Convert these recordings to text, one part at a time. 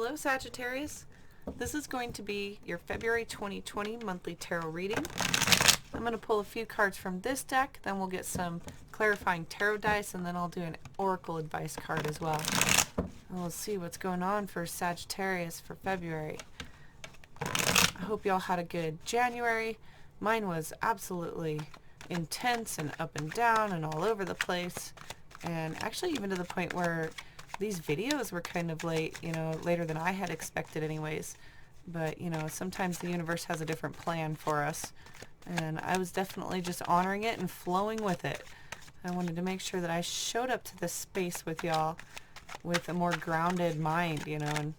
Hello Sagittarius. This is going to be your February 2020 monthly tarot reading. I'm going to pull a few cards from this deck, then we'll get some clarifying tarot dice, and then I'll do an oracle advice card as well. And we'll see what's going on for Sagittarius for February. I hope y'all had a good January. Mine was absolutely intense and up and down and all over the place, and actually even to the point where these videos were kind of late, later than I had expected anyways. But, sometimes the universe has a different plan for us, and I was definitely just honoring it and flowing with it. I wanted to make sure that I showed up to this space with y'all with a more grounded mind, and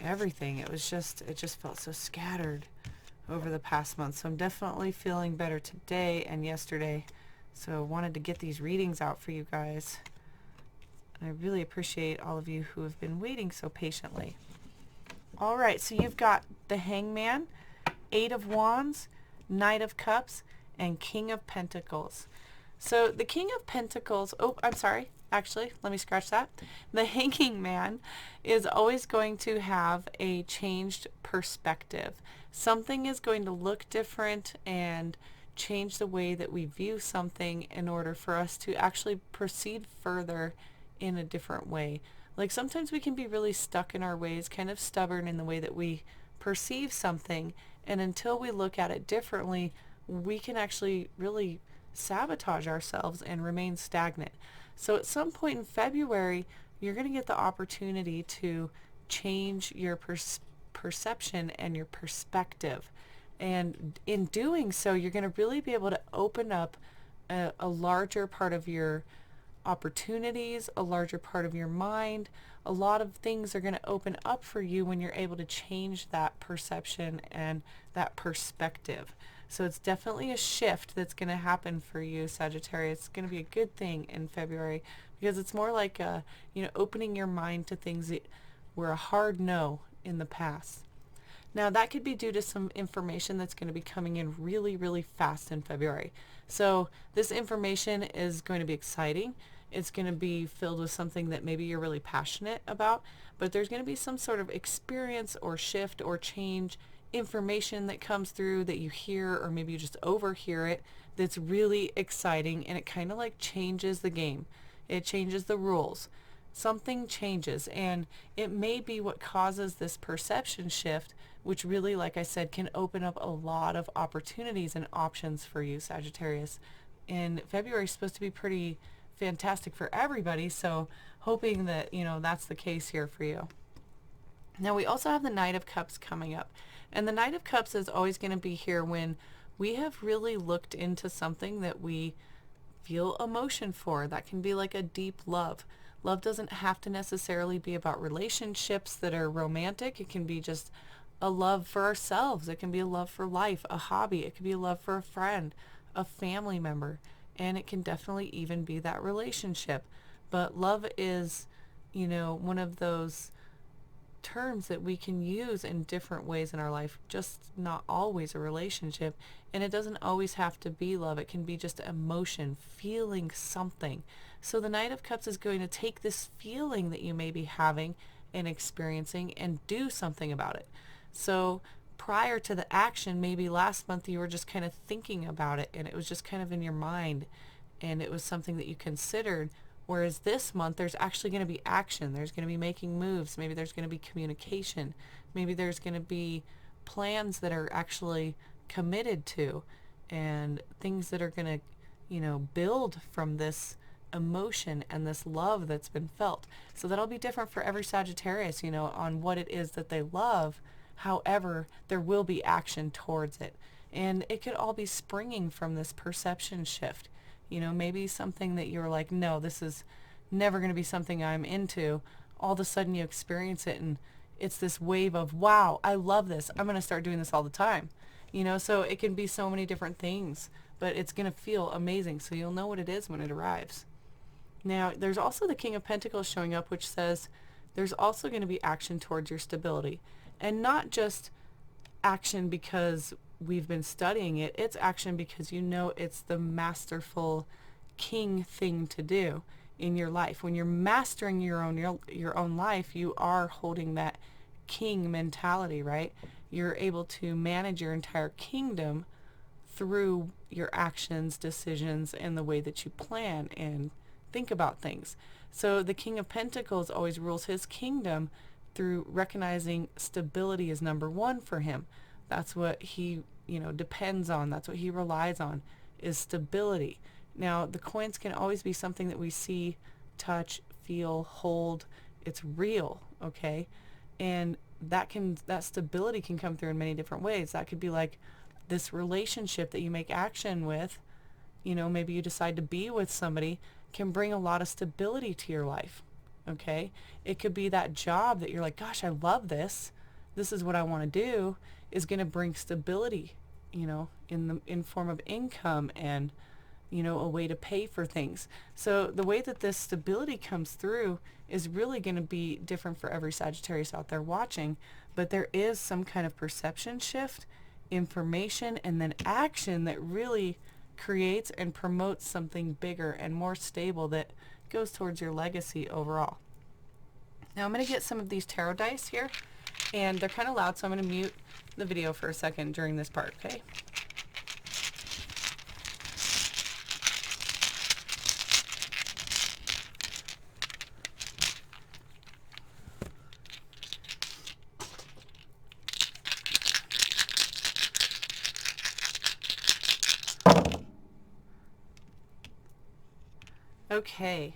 everything. It just felt so scattered over the past month. So I'm definitely feeling better today and yesterday. So I wanted to get these readings out for you guys. I really appreciate all of you who have been waiting so patiently. All right, so you've got the Hangman, Eight of Wands, Knight of Cups, and King of Pentacles. So the King of Pentacles, actually, let me scratch that. The Hanging Man is always going to have a changed perspective. Something is going to look different and change the way that we view something in order for us to actually proceed further in a different way. Like sometimes we can be really stuck in our ways, kind of stubborn in the way that we perceive something, and until we look at it differently, we can actually really sabotage ourselves and remain stagnant. So at some point in February, you're going to get the opportunity to change your perception and your perspective. And in doing so, you're going to really be able to open up a larger part of your opportunities, a larger part of your mind. A lot of things are going to open up for you when you're able to change that perception and that perspective. So it's definitely a shift that's going to happen for you, Sagittarius. It's going to be a good thing in February because it's more like opening your mind to things that were a hard no in the past. Now that could be due to some information that's going to be coming in really, really fast in February. So this information is going to be exciting. It's going to be filled with something that maybe you're really passionate about, but there's going to be some sort of experience or shift or change information that comes through that you hear, or maybe you just overhear it, that's really exciting, and it kind of like changes the game. It changes the rules. Something changes, and it may be what causes this perception shift, which really, like I said, can open up a lot of opportunities and options for you, Sagittarius. And February is supposed to be pretty fantastic for everybody, so hoping that, that's the case here for you. Now we also have the Knight of Cups coming up, and the Knight of Cups is always going to be here when we have really looked into something that we feel emotion for. That can be like a deep love. Love doesn't have to necessarily be about relationships that are romantic. It can be just a love for ourselves. It can be a love for life, a hobby. It can be a love for a friend, a family member, and it can definitely even be that relationship. But love is, one of those terms that we can use in different ways in our life, just not always a relationship. And it doesn't always have to be love. It can be just emotion, feeling something. So the Knight of Cups is going to take this feeling that you may be having and experiencing and do something about it. So prior to the action, maybe last month you were just kind of thinking about it and it was just kind of in your mind and it was something that you considered. Whereas this month, there's actually going to be action. There's going to be making moves. Maybe there's going to be communication. Maybe there's going to be plans that are actually committed to, and things that are going to, build from this emotion and this love that's been felt. So that'll be different for every Sagittarius, on what it is that they love. However, there will be action towards it. And it could all be springing from this perception shift. Maybe something that you're like, no, this is never going to be something I'm into. All of a sudden you experience it and it's this wave of, wow, I love this. I'm going to start doing this all the time. So it can be so many different things, but it's going to feel amazing. So you'll know what it is when it arrives. Now, there's also the King of Pentacles showing up, which says there's also going to be action towards your stability. And not just action because we've been studying it. It's action because it's the masterful king thing to do. in your life. When you're mastering your own life, you are holding that king mentality, right? You're able to manage your entire kingdom through your actions, decisions, and the way that you plan and think about things. So the King of Pentacles always rules his kingdom through recognizing stability is number one for him. That's what he, depends on. That's what he relies on, is stability. Now, the coins can always be something that we see, touch, feel, hold. It's real, okay? And that stability can come through in many different ways. That could be like this relationship that you make action with. Maybe you decide to be with somebody, can bring a lot of stability to your life, okay? It could be that job that you're like, gosh, I love this. This is what I want to do, is going to bring stability, in form of income and, a way to pay for things. So the way that this stability comes through is really going to be different for every Sagittarius out there watching, but there is some kind of perception shift, information, and then action that really creates and promotes something bigger and more stable that goes towards your legacy overall. Now I'm going to get some of these tarot dice here, and they're kind of loud, so I'm going to mute the video for a second during this part, okay? Okay,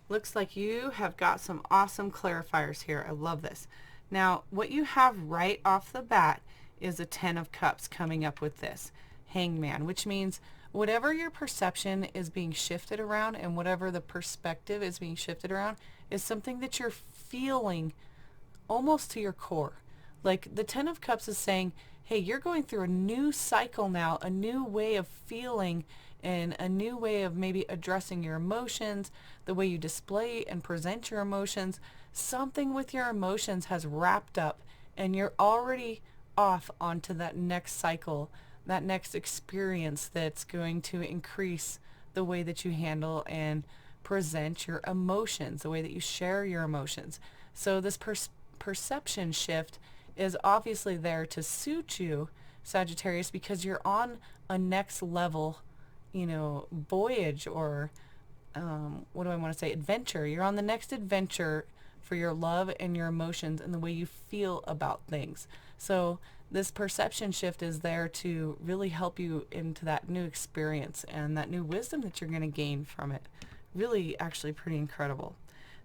looks like you have got some awesome clarifiers here. I love this. Now, what you have right off the bat is a 10 of Cups coming up with this Hangman, which means whatever your perception is being shifted around and whatever the perspective is being shifted around is something that you're feeling almost to your core. Like the 10 of Cups is saying, hey, you're going through a new cycle now, a new way of feeling and a new way of maybe addressing your emotions, the way you display and present your emotions. Something with your emotions has wrapped up and you're already off onto that next cycle, that next experience that's going to increase the way that you handle and present your emotions, the way that you share your emotions. So this perception shift is obviously there to suit you, Sagittarius, because you're on a next level, voyage, or what do I want to say, adventure. You're on the next adventure for your love and your emotions and the way you feel about things. So this perception shift is there to really help you into that new experience and that new wisdom that you're going to gain from it. Really, actually pretty incredible.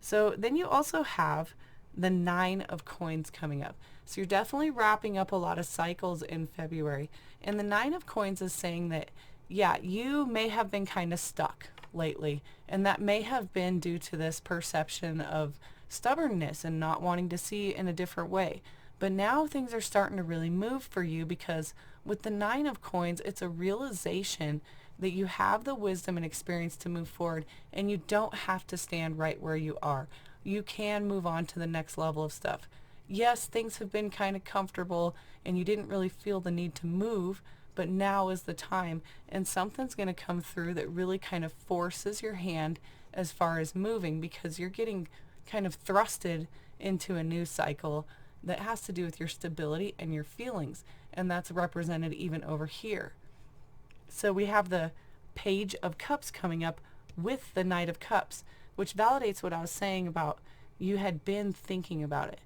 So then you also have the 9 of Coins coming up. So you're definitely wrapping up a lot of cycles in February. And the 9 of Coins is saying that, yeah, you may have been kind of stuck lately. And that may have been due to this perception of stubbornness and not wanting to see in a different way. But now things are starting to really move for you, because with the 9 of Coins, it's a realization that you have the wisdom and experience to move forward, and you don't have to stand right where you are. You can move on to the next level of stuff. Yes, things have been kind of comfortable and you didn't really feel the need to move, but now is the time, and something's going to come through that really kind of forces your hand as far as moving, because you're getting kind of thrusted into a new cycle that has to do with your stability and your feelings, and that's represented even over here. So we have the Page of Cups coming up with the Knight of Cups, which validates what I was saying about you had been thinking about it,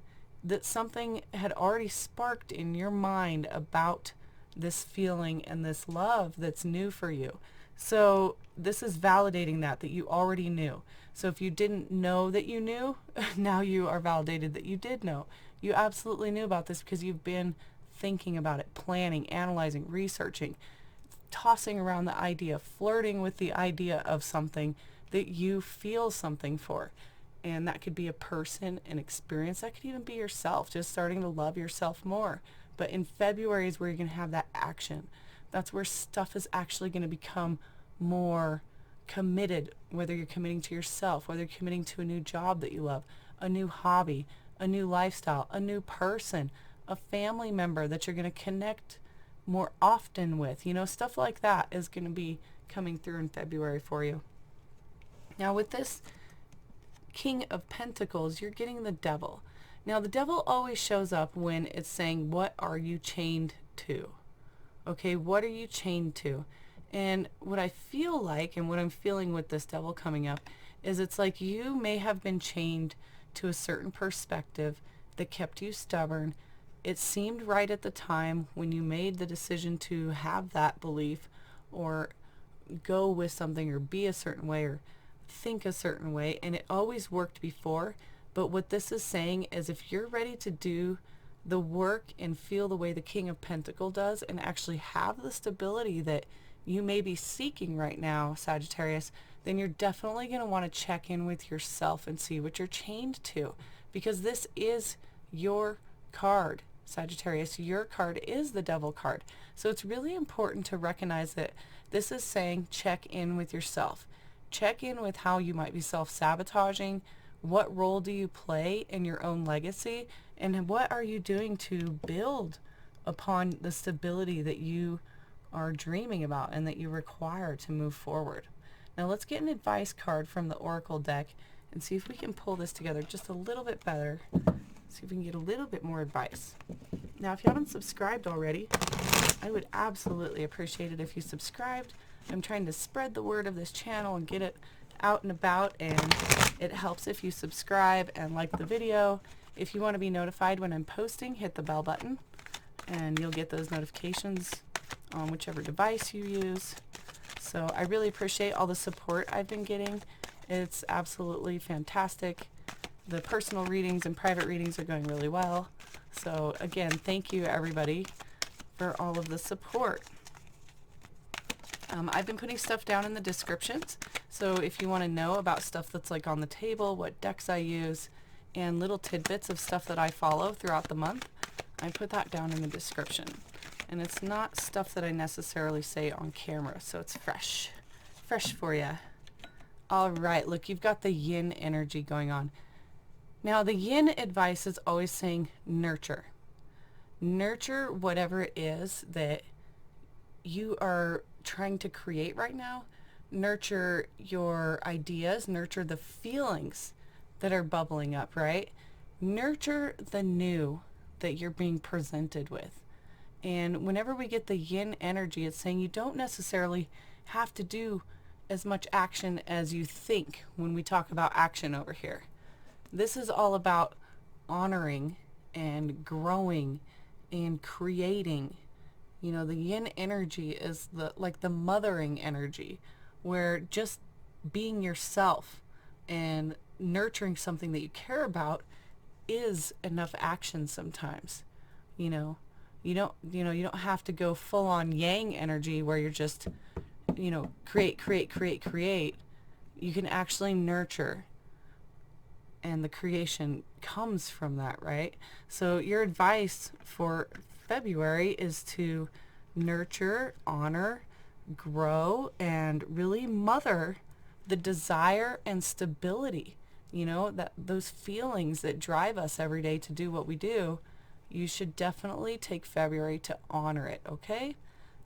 that something had already sparked in your mind about this feeling and this love that's new for you. So this is validating that you already knew. So if you didn't know that you knew, now you are validated that you did know. You absolutely knew about this because you've been thinking about it, planning, analyzing, researching, tossing around the idea, flirting with the idea of something that you feel something for. And that could be a person, an experience. That could even be yourself, just starting to love yourself more. But in February is where you're going to have that action. That's where stuff is actually going to become more committed, whether you're committing to yourself, whether you're committing to a new job that you love, a new hobby, a new lifestyle, a new person, a family member that you're going to connect more often with. Stuff like that is going to be coming through in February for you. Now with this King of Pentacles, you're getting the Devil. Now the Devil always shows up when it's saying, what are you chained to? Okay, what are you chained to? And what I feel like, and what I'm feeling with this Devil coming up, is it's like you may have been chained to a certain perspective that kept you stubborn. It seemed right at the time when you made the decision to have that belief or go with something or be a certain way or think a certain way, and it always worked before. But what this is saying is if you're ready to do the work and feel the way the King of Pentacles does and actually have the stability that you may be seeking right now, Sagittarius, then you're definitely going to want to check in with yourself and see what you're chained to, because this is your card, Sagittarius. Your card is the Devil card. So it's really important to recognize that this is saying check in with yourself. Check in with how you might be self-sabotaging. What role do you play in your own legacy? And what are you doing to build upon the stability that you are dreaming about and that you require to move forward? Now let's get an advice card from the Oracle deck and see if we can pull this together just a little bit better. See if we can get a little bit more advice. Now if you haven't subscribed already, I would absolutely appreciate it if you subscribed. I'm trying to spread the word of this channel and get it out and about, and it helps if you subscribe and like the video. If you want to be notified when I'm posting, hit the bell button and you'll get those notifications on whichever device you use. So I really appreciate all the support I've been getting. It's absolutely fantastic. The personal readings and private readings are going really well. So again, thank you everybody for all of the support. I've been putting stuff down in the descriptions, so if you want to know about stuff that's like on the table, what decks I use, and little tidbits of stuff that I follow throughout the month, I put that down in the description. And it's not stuff that I necessarily say on camera, so it's fresh for you. All right, look, you've got the Yin energy going on. Now the Yin advice is always saying nurture. Nurture whatever it is that you are trying to create right now. Nurture your ideas, nurture the feelings that are bubbling up, right? Nurture the new that you're being presented with. And whenever we get the Yin energy, it's saying you don't necessarily have to do as much action as you think when we talk about action over here. This is all about honoring and growing and creating. You know, the Yin energy is like the mothering energy, where just being yourself and nurturing something that you care about is enough action sometimes. You know, you don't have to go full on Yang energy where you're just, create. You can actually nurture, and the creation comes from that, right? So your advice for February is to nurture, honor, grow, and really mother the desire and stability, that those feelings that drive us every day to do what we do. You should definitely take February to honor it, okay?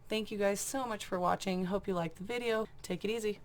Thank you guys so much for watching. Hope you liked the video. Take it easy.